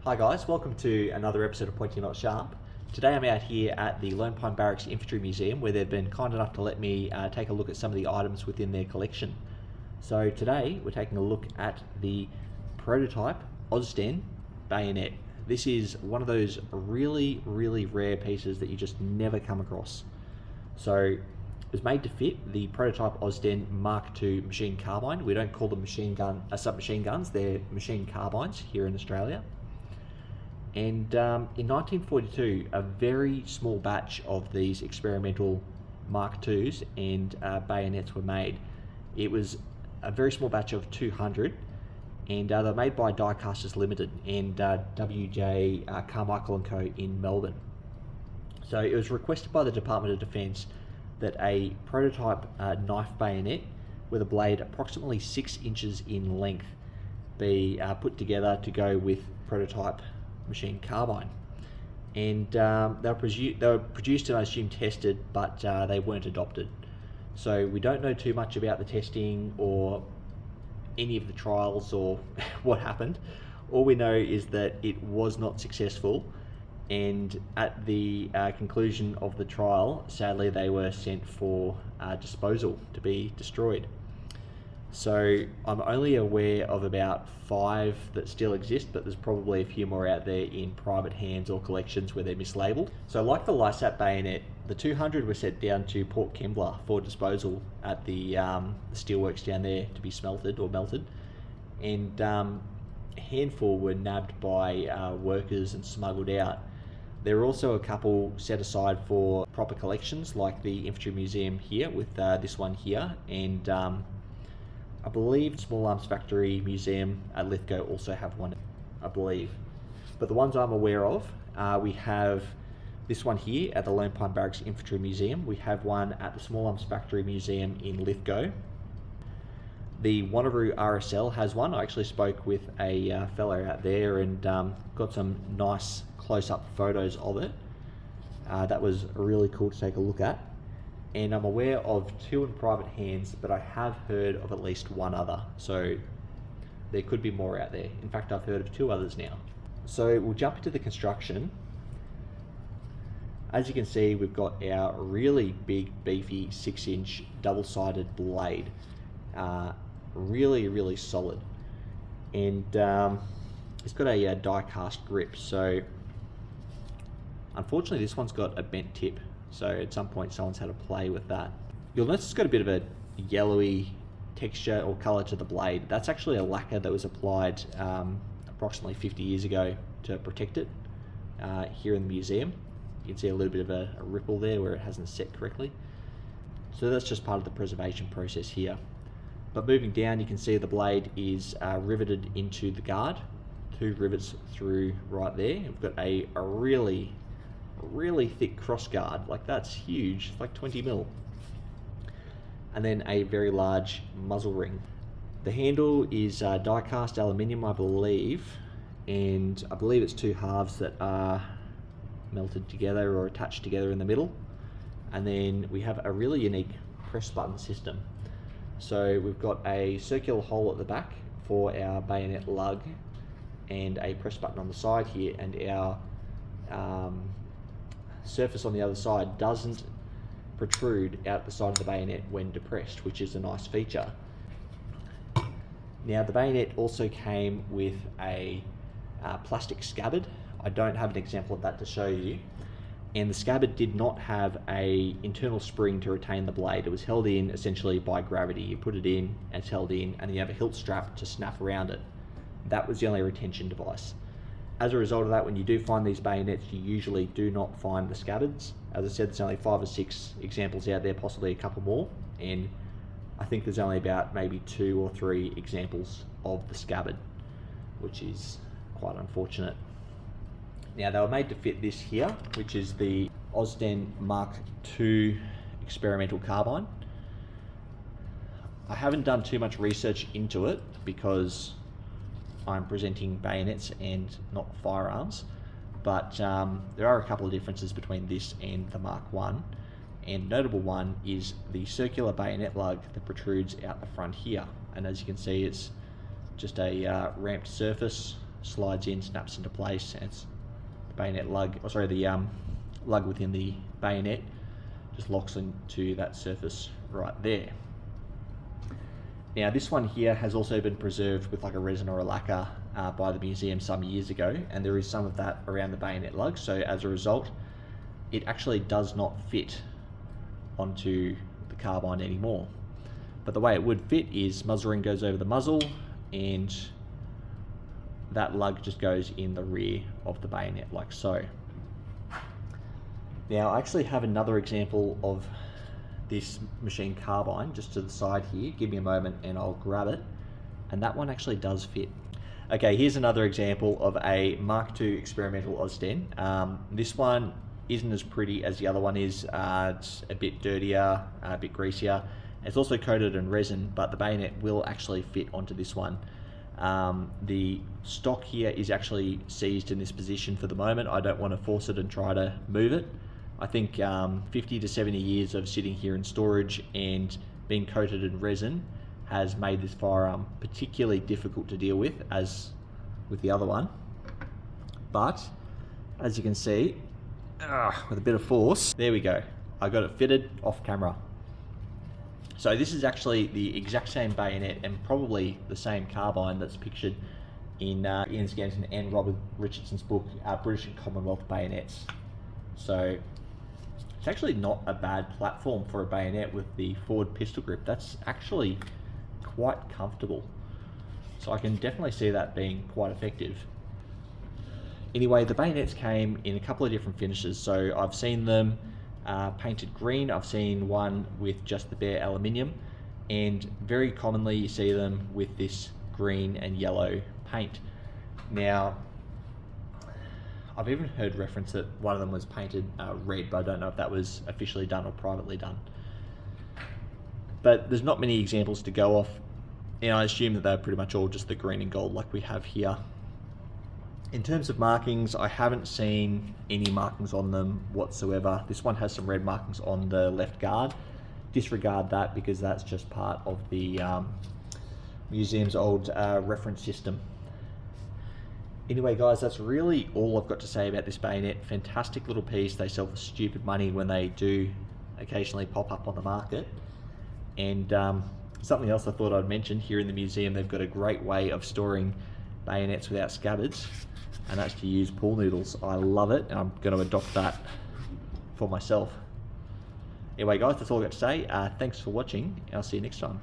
Hi guys, welcome to another episode of Pointy Not Sharp. Today I'm out here at the Lone Pine Barracks Infantry Museum where they've been kind enough to let me take a look at some of the items within their collection. So today we're taking a look at the prototype Austen bayonet. This is one of those really rare pieces that you just never come across. So it was made to fit the prototype Austen Mk2 machine carbine. We don't call them submachine guns, they're machine carbines here in Australia. And in 1942, a very small batch of these experimental Mark IIs and bayonets were made. It was a very small batch of 200, and they were made by Die Casters Limited and W.J. Carmichael & Co. in Melbourne. So it was requested by the Department of Defence that a prototype knife bayonet with a blade approximately 6 inches in length be put together to go with prototype machine carbine, and they were produced and I assume tested, but they weren't adopted. So we don't know too much about the testing or any of the trials or what happened. All we know is that it was not successful, and at the conclusion of the trial, sadly they were sent for disposal to be destroyed. So I'm only aware of about 5 that still exist, but there's probably a few more out there in private hands or collections where they're mislabeled. So like the Lysat bayonet, the 200 were sent down to Port Kembla for disposal at the steelworks down there to be smelted or melted, and a handful were nabbed by workers and smuggled out. There were also a couple set aside for proper collections, like the Infantry Museum here with this one here, and I believe Small Arms Factory Museum at Lithgow also have one, I believe. But the ones I'm aware of, we have this one here at the Lone Pine Barracks Infantry Museum. We have one at the Small Arms Factory Museum in Lithgow. The Wanneroo RSL has one. I actually spoke with a fellow out there and got some nice close-up photos of it. That was really cool to take a look at. And I'm aware of 2 in private hands, but I have heard of at least 1 other. So there could be more out there. In fact, I've heard of 2 others now. So we'll jump into the construction. As you can see, we've got our really big, beefy 6-inch double-sided blade. Really solid. And it's got a die cast grip. So unfortunately, this one's got a bent tip. So at some point someone's had to play with that. You'll notice it's got a bit of a yellowy texture or colour to the blade. That's actually a lacquer that was applied approximately 50 years ago to protect it here in the museum. You can see a little bit of a ripple there where it hasn't set correctly. So that's just part of the preservation process here. But moving down, you can see the blade is riveted into the guard. 2 rivets through right there. We've got a really thick cross guard, like that's huge, it's like 20 mil, and then a very large muzzle ring. The handle is die cast aluminium, I believe, and I believe it's 2 halves that are melted together or attached together in the middle. And then we have a really unique press button system. So we've got a circular hole at the back for our bayonet lug and a press button on the side here, and our surface on the other side doesn't protrude out the side of the bayonet when depressed, which is a nice feature. Now the bayonet also came with a plastic scabbard. I don't have an example of that to show you, and the scabbard did not have a internal spring to retain the blade. It was held in essentially by gravity. You put it in and it's held in, and you have a hilt strap to snap around it. That was the only retention device. As a result of that, when you do find these bayonets, you usually do not find the scabbards. As I said, there's only 5 or 6 examples out there, possibly a couple more, and I think there's only about maybe 2 or 3 examples of the scabbard, which is quite unfortunate. Now they were made to fit this here, which is the Austen Mk2 experimental carbine. I haven't done too much research into it because I'm presenting bayonets and not firearms, but there are a couple of differences between this and the Mark I, and notable one is the circular bayonet lug that protrudes out the front here. And as you can see, it's just a ramped surface, slides in, snaps into place, and it's the bayonet lug, or sorry, the lug within the bayonet just locks into that surface right there. Now this one here has also been preserved with like a resin or a lacquer by the museum some years ago, and there is some of that around the bayonet lug, so as a result it actually does not fit onto the carbine anymore. But the way it would fit is muzzle ring goes over the muzzle and that lug just goes in the rear of the bayonet like so. Now I actually have another example of this machine carbine just to the side here. Give me a moment and I'll grab it, and that one actually does fit. Okay, here's another example of a Mark II experimental Austen. This one isn't as pretty as the other one is. It's a bit dirtier, a bit greasier. It's also coated in resin, but the bayonet will actually fit onto this one. The stock here is actually seized in this position for the moment. I don't want to force it and try to move it. I think 50 to 70 years of sitting here in storage and being coated in resin has made this firearm particularly difficult to deal with, as with the other one. But as you can see, with a bit of force, there we go. I got it fitted off camera. So this is actually the exact same bayonet and probably the same carbine that's pictured in Ian Scanton and Robert Richardson's book, British and Commonwealth Bayonets. So it's actually not a bad platform for a bayonet with the forward pistol grip. That's actually quite comfortable. So I can definitely see that being quite effective. Anyway, the bayonets came in a couple of different finishes. So I've seen them painted green, I've seen one with just the bare aluminium, and very commonly you see them with this green and yellow paint. Now, I've even heard reference that one of them was painted red, but I don't know if that was officially done or privately done. But there's not many examples to go off, and I assume that they're pretty much all just the green and gold like we have here. In terms of markings, I haven't seen any markings on them whatsoever. This one has some red markings on the left guard. Disregard that because that's just part of the museum's old reference system. Anyway guys, that's really all I've got to say about this bayonet. Fantastic little piece. They sell for stupid money when they do occasionally pop up on the market. And something else I thought I'd mention, here in the museum they've got a great way of storing bayonets without scabbards, and that's to use pool noodles. I love it, and I'm going to adopt that for myself. Anyway guys, that's all I've got to say. Thanks for watching, and I'll see you next time.